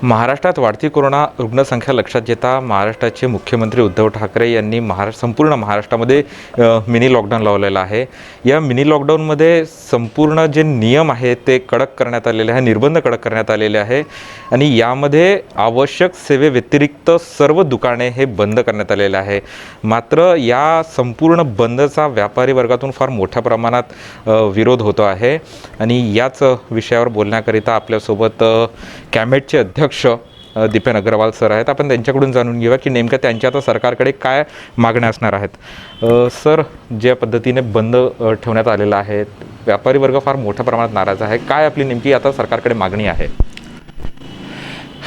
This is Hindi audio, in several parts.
महाराष्ट्रात वाढती कोरोना रुग्णसंख्या लक्षात घेता महाराष्ट्राचे मुख्यमंत्री उद्धव ठाकरे यांनी संपूर्ण महाराष्ट्रामध्ये मिनी लॉकडाऊन लावलेलं आहे। या मिनी लॉकडाऊनमध्ये संपूर्ण जे नियम आहेत ते कडक करण्यात आलेले आहे, निर्बंध कडक करण्यात आलेले आहे आणि यामध्ये आवश्यक सेवेव्यतिरिक्त सर्व दुकाने हे बंद करण्यात आलेले आहे। मात्र या संपूर्ण बंदचा व्यापारी वर्गातून फार मोठ्या प्रमाणात विरोध होतो आहे आणि याच विषयावर बोलण्याकरिता आपल्यासोबत कॅमेटचे अध्यक्ष दीपेन अग्रवाल सर आहेत। आपण त्यांच्याकडून जाणून घेऊया की नेमकं त्यांच्या आता सरकारकडे काय मागण्या असणार आहेत। सर, ज्या पद्धतीने बंद ठेवण्यात आलेला आहे, व्यापारी वर्ग फार मोठ्या प्रमाणात नाराज आहे, काय आपली नेमकी आता सरकारकडे मागणी आहे?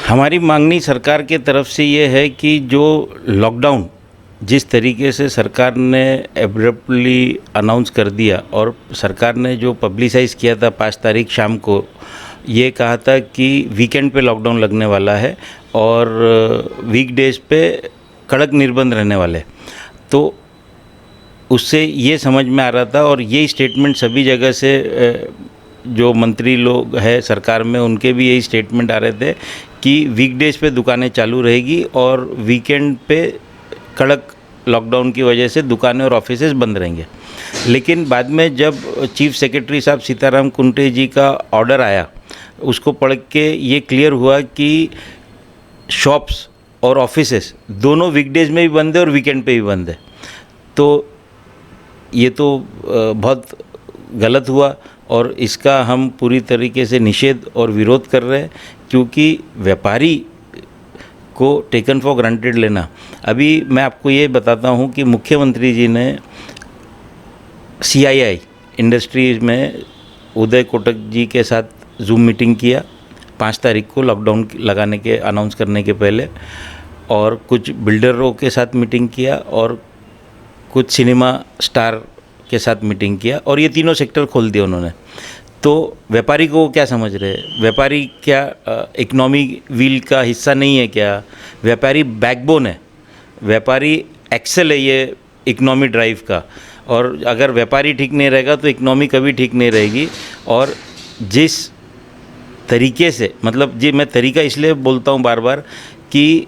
हमारी मांगनी सरकार के तरफ से ये है कि जो लॉकडाउन जिस तरीके से सरकार ने एब्रप्टली अनाउंस कर दिया और सरकार ने जो पब्लिसाइज़ किया था 5 तारीख शाम को, ये कहा था कि वीकेंड पे लॉकडाउन लगने वाला है और वीकडेज पे कड़क निर्बंध रहने वाले। तो उससे ये समझ में आ रहा था और यही स्टेटमेंट सभी जगह से जो मंत्री लोग हैं सरकार में उनके भी यही स्टेटमेंट आ रहे थे कि वीकडेज पे दुकानें चालू रहेगी और वीकेंड पे कड़क लॉकडाउन की वजह से दुकानें और ऑफिसेज बंद रहेंगे। लेकिन बाद में जब चीफ सेक्रेटरी साहब सीताराम कुंटे जी का ऑर्डर आया, उसको पढ़ के ये क्लियर हुआ कि शॉप्स और ऑफिसेस दोनों वीकडेज में भी बंद है और वीकेंड पे भी बंद है। तो ये तो बहुत गलत हुआ और इसका हम पूरी तरीके से निषेध और विरोध कर रहे हैं, क्योंकि व्यापारी को टेकन फॉर ग्रांटेड लेना। अभी मैं आपको ये बताता हूँ कि मुख्यमंत्री जी ने CII इंडस्ट्रीज़ में उदय कोटक जी के साथ जूम मीटिंग किया 5 तारीख को लॉकडाउन लगाने के अनाउंस करने के पहले, और कुछ बिल्डरों के साथ मीटिंग किया और कुछ सिनेमा स्टार के साथ मीटिंग किया और ये तीनों सेक्टर खोल दिए उन्होंने। तो व्यापारी को क्या समझ रहे हैं? व्यापारी क्या इकोनॉमी व्हील का हिस्सा नहीं है क्या? व्यापारी बैकबोन है, व्यापारी एक्सेल है ये इकोनॉमी ड्राइव का, और अगर व्यापारी ठीक नहीं रहेगा तो इकोनॉमी कभी ठीक नहीं रहेगी। और जिस तरीके से, मतलब जी मैं तरीका इसलिए बोलता हूँ बार बार कि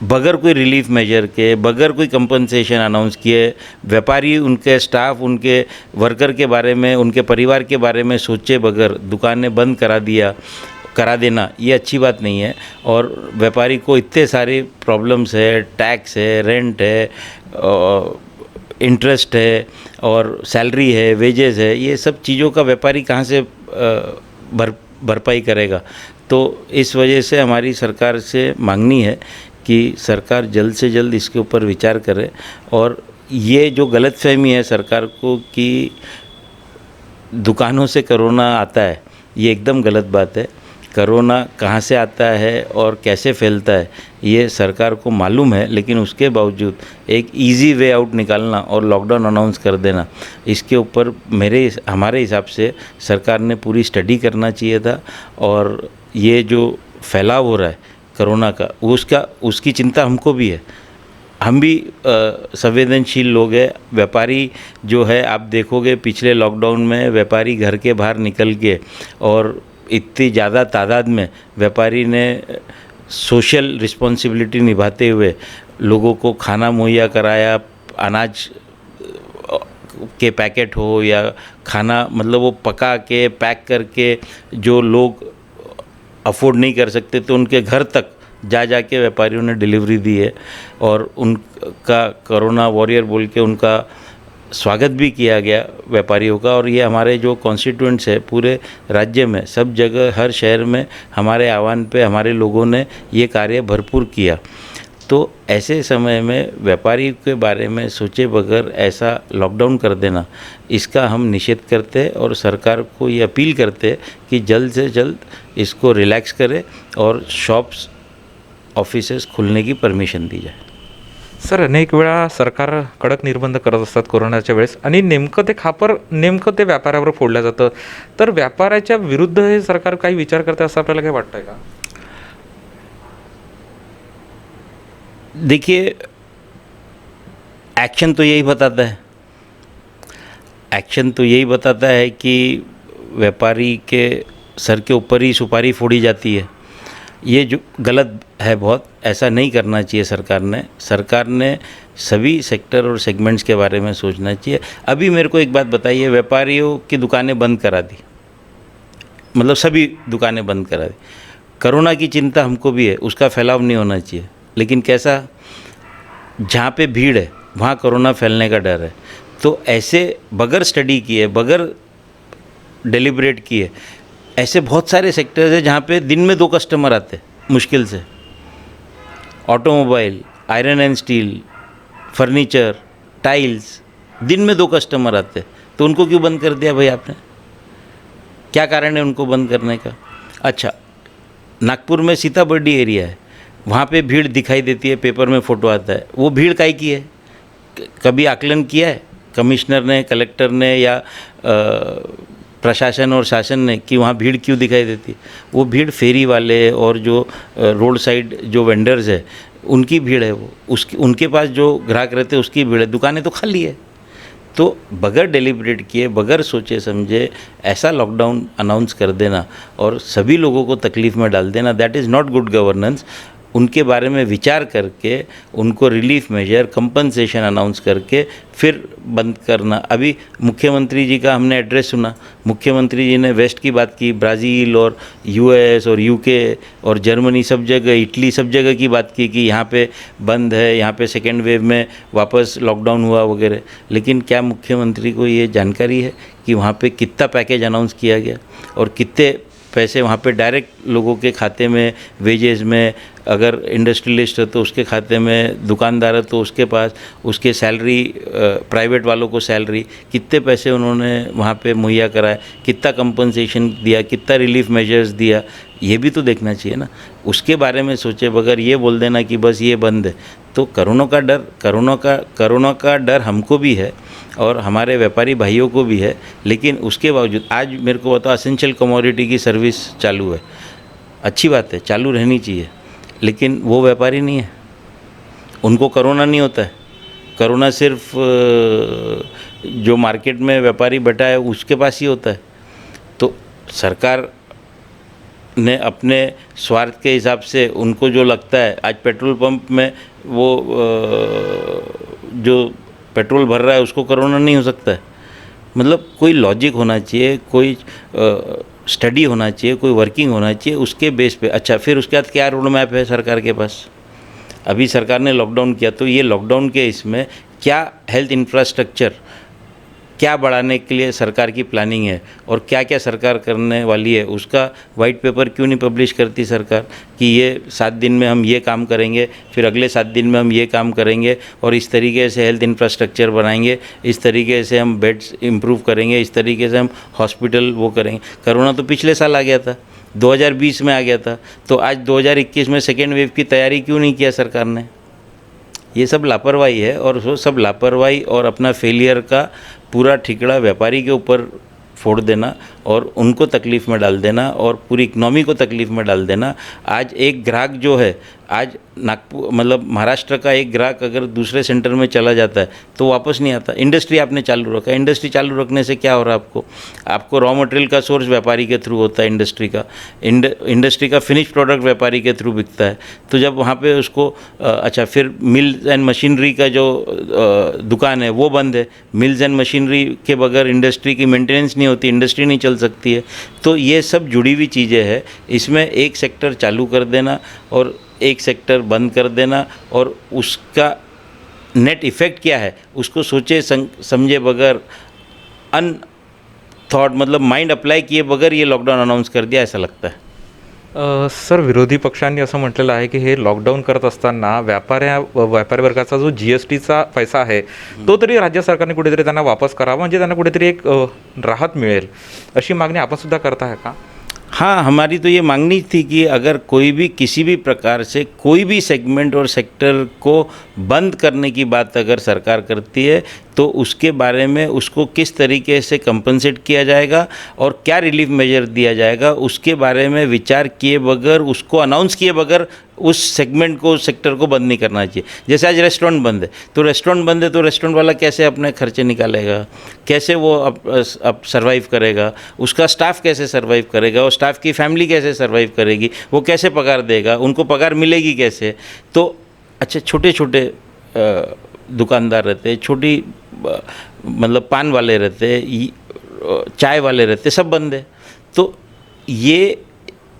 बगैर कोई रिलीफ मेजर के, बगैर कोई कंपनसेशन अनाउंस किए, व्यापारी उनके स्टाफ, उनके वर्कर के बारे में, उनके परिवार के बारे में सोचे बगैर दुकानें बंद करा देना ये अच्छी बात नहीं है। और व्यापारी को इतने सारे प्रॉब्लम्स है, टैक्स है, रेंट है, इंटरेस्ट है और सैलरी है, वेजेस है, ये सब चीज़ों का व्यापारी कहाँ से भरपाई करेगा? तो इस वजह से हमारी सरकार से मांगनी है कि सरकार जल्द से जल्द इसके ऊपर विचार करे। और ये जो गलतफहमी है सरकार को कि दुकानों से कोरोना आता है, ये एकदम गलत बात है। कोरोना कहाँ से आता है और कैसे फैलता है ये सरकार को मालूम है, लेकिन उसके बावजूद एक इजी वे आउट निकालना और लॉकडाउन अनाउंस कर देना, इसके ऊपर हमारे हिसाब से सरकार ने पूरी स्टडी करना चाहिए था। और ये जो फैलाव हो रहा है कोरोना का, उसकी चिंता हमको भी है। हम भी संवेदनशील लोग हैं। व्यापारी जो है, आप देखोगे पिछले लॉकडाउन में व्यापारी घर के बाहर निकल के और इतनी ज़्यादा तादाद में व्यापारी ने सोशल रिस्पॉन्सिबिलिटी निभाते हुए लोगों को खाना मुहैया कराया, अनाज के पैकेट हो या खाना, मतलब वो पका के पैक करके जो लोग अफोर्ड नहीं कर सकते तो उनके घर तक जा के व्यापारियों ने डिलीवरी दी है और उनका कोरोना वॉरियर बोल के उनका स्वागत भी किया गया व्यापारियों का। और ये हमारे जो कॉन्स्टिट्यूएंट्स है पूरे राज्य में, सब जगह, हर शहर में हमारे आह्वान पे हमारे लोगों ने ये कार्य भरपूर किया। तो ऐसे समय में व्यापारी के बारे में सोचे बगैर ऐसा लॉकडाउन कर देना, इसका हम निषेध करते हैं और सरकार को ये अपील करते हैं कि जल्द से जल्द इसको रिलैक्स करे और शॉप्स, ऑफिसेस खुलने की परमिशन दी जाए। सर, अनेक वेळा सरकार कडक निर्बंध करत असतात कोरोनाच्या वेळेस आणि नेमकं ते खापर नेमकं ते व्यापाऱ्यावर फोडलं जातं, तर व्यापाऱ्याच्या विरुद्ध हे सरकार काही विचार करते असं आपल्याला काय वाटतंय का? देखिए, एक्शन तो यही बताता है कि व्यापारी के सर के ऊपर ही सुपारी फोड़ी जाती है ये जो गलत है बहुत, ऐसा नहीं करना चाहिए सरकार ने सभी सेक्टर और सेगमेंट्स के बारे में सोचना चाहिए। अभी मेरे को एक बात बताइए, व्यापारियों की दुकानें बंद करा दी, मतलब सभी दुकानें बंद करा दी। कोरोना की चिंता हमको भी है, उसका फैलाव नहीं होना चाहिए, लेकिन कैसा, जहाँ पे भीड़ है वहाँ कोरोना फैलने का डर है। तो ऐसे बगैर स्टडी किए, बगैर डेलिब्रेट किए, ऐसे बहुत सारे सेक्टर्स हैं जहाँ पे दिन में 2 कस्टमर आते मुश्किल से। Automobile, iron and steel, furniture, tiles, दिन में 2 कस्टमर आते, तो उनको क्यों बंद कर दिया भाई आपने? क्या कारण है उनको बंद करने का? अच्छा, नागपुर में सीताबर्डी एरिया है, वहाँ पे भीड़ दिखाई देती है, पेपर में फ़ोटो आता है, वो भीड़ काहे की है? कभी आकलन किया है कमिश्नर ने, कलेक्टर ने या प्रशासन और शासन ने कि वहाँ भीड़ क्यों दिखाई देती है? वो भीड़ फेरी वाले और जो रोड साइड जो वेंडर्स है उनकी भीड़ है, वो उनके पास जो ग्राहक रहते हैं उसकी भीड़ है, दुकानें तो खाली है। तो बगैर डेलिब्रेट किए, बगैर सोचे समझे ऐसा लॉकडाउन अनाउंस कर देना और सभी लोगों को तकलीफ़ में डाल देना, that is not good governance. उनके बारे में विचार करके उनको रिलीफ मेजर, कंपनसेशन अनाउंस करके फिर बंद करना। अभी मुख्यमंत्री जी का हमने एड्रेस सुना, मुख्यमंत्री जी ने वेस्ट की बात की, ब्राज़ील और यूएस और यूके और जर्मनी सब जगह, इटली सब जगह की बात की कि यहाँ पे बंद है, यहाँ पे सेकेंड वेव में वापस लॉकडाउन हुआ वगैरह। लेकिन क्या मुख्यमंत्री को ये जानकारी है कि वहाँ पे कितना पैकेज अनाउंस किया गया और कितने पैसे वहाँ पे डायरेक्ट लोगों के खाते में, वेजेस में, अगर इंडस्ट्रियलिस्ट है तो उसके खाते में, दुकानदार है तो उसके पास, उसके सैलरी, प्राइवेट वालों को सैलरी, कितने पैसे उन्होंने वहाँ पे मुहैया कराए, कितना कंपनसेशन दिया, कितना रिलीफ मेजर्स दिया, ये भी तो देखना चाहिए ना। उसके बारे में सोचे बगैर ये बोल देना कि बस ये बंद है, तो कोरोना का डर हमको भी है और हमारे व्यापारी भाइयों को भी है। लेकिन उसके बावजूद आज मेरे को बताओ, एसेंशियल कमोडिटी की सर्विस चालू है, अच्छी बात है, चालू रहनी चाहिए, लेकिन वो व्यापारी नहीं है, उनको कोरोना नहीं होता है। कोरोना सिर्फ जो मार्केट में व्यापारी बैठा है उसके पास ही होता है। तो सरकार ने अपने स्वार्थ के हिसाब से उनको जो लगता है, आज पेट्रोल पंप में वो जो पेट्रोल भर रहा है उसको कोरोना नहीं हो सकता है। मतलब कोई लॉजिक होना चाहिए, कोई स्टडी होना चाहिए, कोई वर्किंग होना चाहिए, उसके बेस पे। अच्छा, फिर उसके बाद क्या रोड मैप है सरकार के पास? अभी सरकार ने लॉकडाउन किया, तो ये लॉकडाउन के इसमें क्या हेल्थ इंफ्रास्ट्रक्चर क्या बढ़ाने के लिए सरकार की प्लानिंग है और क्या क्या सरकार करने वाली है, उसका वाइट पेपर क्यों नहीं पब्लिश करती सरकार कि ये 7 दिन में हम ये काम करेंगे, फिर अगले 7 दिन में हम ये काम करेंगे और इस तरीके से हेल्थ इंफ्रास्ट्रक्चर बनाएंगे, इस तरीके से हम बेड्स इम्प्रूव करेंगे, इस तरीके से हम हॉस्पिटल वो करेंगे। कोरोना तो पिछले साल आ गया था, 2020 में आ गया था, तो आज 2021 में सेकेंड वेव की तैयारी क्यों नहीं किया सरकार ने? ये सब लापरवाही है और वो सब लापरवाही और अपना फेलियर का पूरा ठिकड़ा व्यापारी के ऊपर फोड़ देना और उनको तकलीफ़ में डाल देना और पूरी इकनॉमी को तकलीफ़ में डाल देना। आज एक ग्राहक जो है, आज नागपुर मतलब महाराष्ट्र का एक ग्राहक अगर दूसरे सेंटर में चला जाता है तो वापस नहीं आता। इंडस्ट्री आपने चालू रखा, इंडस्ट्री चालू रखने से क्या हो रहा है आपको रॉ मटेरियल का सोर्स व्यापारी के थ्रू होता है, इंडस्ट्री का फिनिश प्रोडक्ट व्यापारी के थ्रू बिकता है। तो जब वहाँ पे उसको अच्छा, फिर मिल्स एंड मशीनरी का जो दुकान है वो बंद है, मिल्स एंड मशीनरी के बगैर इंडस्ट्री की मेंटेनेंस नहीं होती, इंडस्ट्री नहीं चल सकती है। तो ये सब जुड़ी हुई चीज़ें हैं। इसमें एक सेक्टर चालू कर देना और एक सेक्टर बंद कर देना और उसका नेट इफ़ेक्ट क्या है उसको सोचे समझे बगैर, थॉट मतलब माइंड अप्लाई किए बगैर ये लॉकडाऊन अनाउन्स कर दिया, ऐसा लगता है। सर, विरोधी पक्षांनी असं म्हटलेलं आहे की हे लॉकडाऊन करत असताना व्यापारी वर्गाचा जो GSTचा पैसा आहे तो तरी राज्य सरकारने कुठेतरी त्यांना वापस करावा, म्हणजे त्यांना कुठेतरी एक राहत मिळेल, अशी मागणी आपण सुद्धा करता है का? हाँ, हमारी तो ये मांगनी थी कि अगर कोई भी किसी भी प्रकार से कोई भी सेगमेंट और सेक्टर को बंद करने की बात अगर सरकार करती है तो उसके बारे में उसको किस तरीके से कंपनसेट किया जाएगा और क्या रिलीफ मेजर दिया जाएगा, उसके बारे में विचार किए बगैर, उसको अनाउंस किए बगैर उस सेगमेंट को, उस सेक्टर को बंद नहीं करना चाहिए। जैसे आज रेस्टोरेंट बंद है, तो रेस्टोरेंट वाला कैसे अपने खर्चे निकालेगा, कैसे वो अब सर्वाइव करेगा, उसका स्टाफ कैसे सर्वाइव करेगा, और स्टाफ की फैमिली कैसे सर्वाइव करेगी, वो कैसे पगार देगा, उनको पगार मिलेगी कैसे। तो अच्छा, छोटे छोटे दुकानदार रहते हैं, छोटी मतलब पान वाले रहते हैं, चाय वाले रहते, सब बंद है। तो ये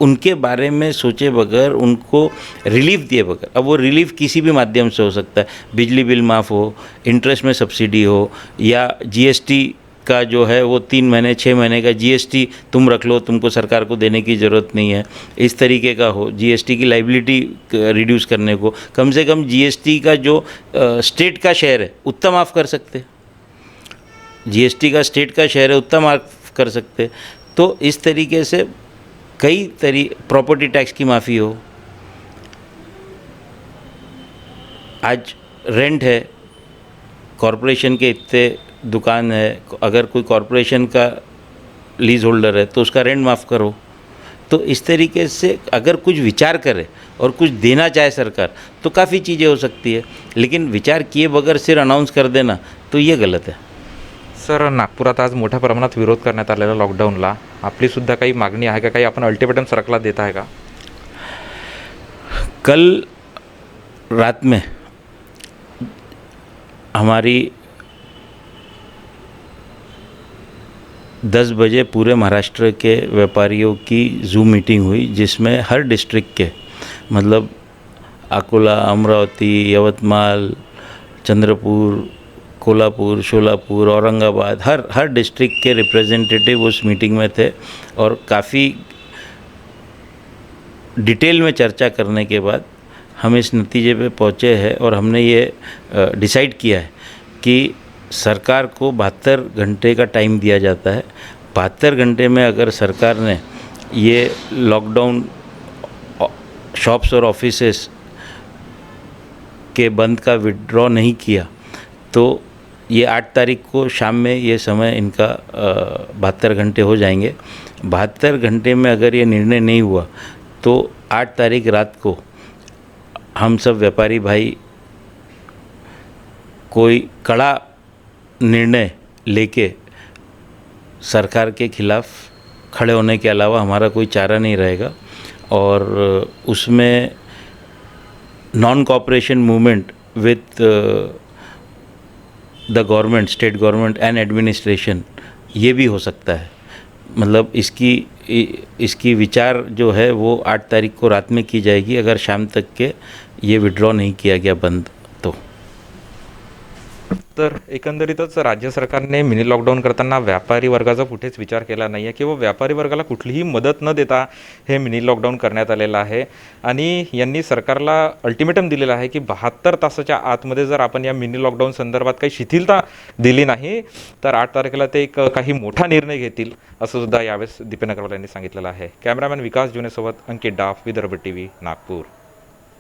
उनके बारे में सोचे बगैर, उनको रिलीफ दिए बगैर, अब वो रिलीफ किसी भी माध्यम से हो सकता है, बिजली बिल माफ़ हो, इंटरेस्ट में सब्सिडी हो, या जीएसटी का जो है वो 3 महीने 6 महीने का जीएसटी तुम रख लो, तुमको सरकार को देने की ज़रूरत नहीं है, इस तरीके का हो। जीएसटी की लाइबिलिटी रिड्यूस करने को, कम से कम जीएसटी का जो स्टेट का शेयर है उतना माफ़ कर सकते, जीएसटी का स्टेट का शेयर है उतना माफ़ कर सकते। तो इस तरीके से कई प्रॉपर्टी टैक्स की माफ़ी हो, आज रेंट है, कॉरपोरेशन के इतने दुकान है, अगर कोई कॉरपोरेशन का लीज होल्डर है तो उसका रेंट माफ़ करो। तो इस तरीके से अगर कुछ विचार करे और कुछ देना चाहे सरकार, तो काफ़ी चीज़ें हो सकती है, लेकिन विचार किए बगैर सिर्फ अनाउंस कर देना तो ये गलत है। सर, नागपुरात आज मोठ्या प्रमाणात विरोध करण्यात आलेला लॉकडाऊनला, आपली सुद्धा काही मागणी आहे का, काही आपण अल्टिमेटम सरकारला देत आहे का? कल रात में हमारी 10 बजे पूरे महाराष्ट्र के व्यापारियों की जूम मीटिंग हुई, जिसमें हर डिस्ट्रिक्ट के, मतलब अकोला, अमरावती, यवतमाल, चंद्रपुर, कोल्हापुर, शोलापुर, औरंगाबाद, हर डिस्ट्रिक्ट के रिप्रेजेंटेटिव उस मीटिंग में थे। और काफ़ी डिटेल में चर्चा करने के बाद हम इस नतीजे पे पहुँचे हैं, और हमने ये डिसाइड किया है कि सरकार को 72 घंटे का टाइम दिया जाता है। 72 घंटे में अगर सरकार ने ये लॉकडाउन शॉप्स और ऑफिसेस के बंद का विड्रॉ नहीं किया, तो ये 8 तारीख को शाम में ये समय इनका 72 घंटे हो जाएंगे। 72 घंटे में अगर ये निर्णय नहीं हुआ तो 8 तारीख रात को हम सब व्यापारी भाई कोई कड़ा निर्णय लेके सरकार के खिलाफ खड़े होने के अलावा हमारा कोई चारा नहीं रहेगा। और उसमें non cooperation movement with the government, state government and administration, ये भी हो सकता है। मतलब इसकी विचार जो है वो 8 तारीख को रात में की जाएगी, अगर शाम तक के ये विड्रॉ नहीं किया गया बंद तो। तर एकंदरीतच राज्य सरकारने मिनी लॉकडाऊन करताना व्यापारी वर्गाचा कुठेच विचार केला नाही आहे किंवा व्यापारी वर्गाला कुठलीही मदत न देता हे मिनी लॉकडाऊन करण्यात आलेलं आहे। आणि यांनी सरकारला अल्टिमेटम दिलेलं आहे की 72 तासाच्या आतमध्ये जर आपण या मिनी लॉकडाऊन संदर्भात काही शिथिलता दिली नाही तर 8 तारखेला ते एक काही मोठा निर्णय घेतील, असं सुद्धा यावेळेस दीपेन अग्रवाल यांनी सांगितलेलं आहे। कॅमेरामॅन विकास जुनेसोबत अंकित डाफ, विदर्भ टीव्ही, नागपूर।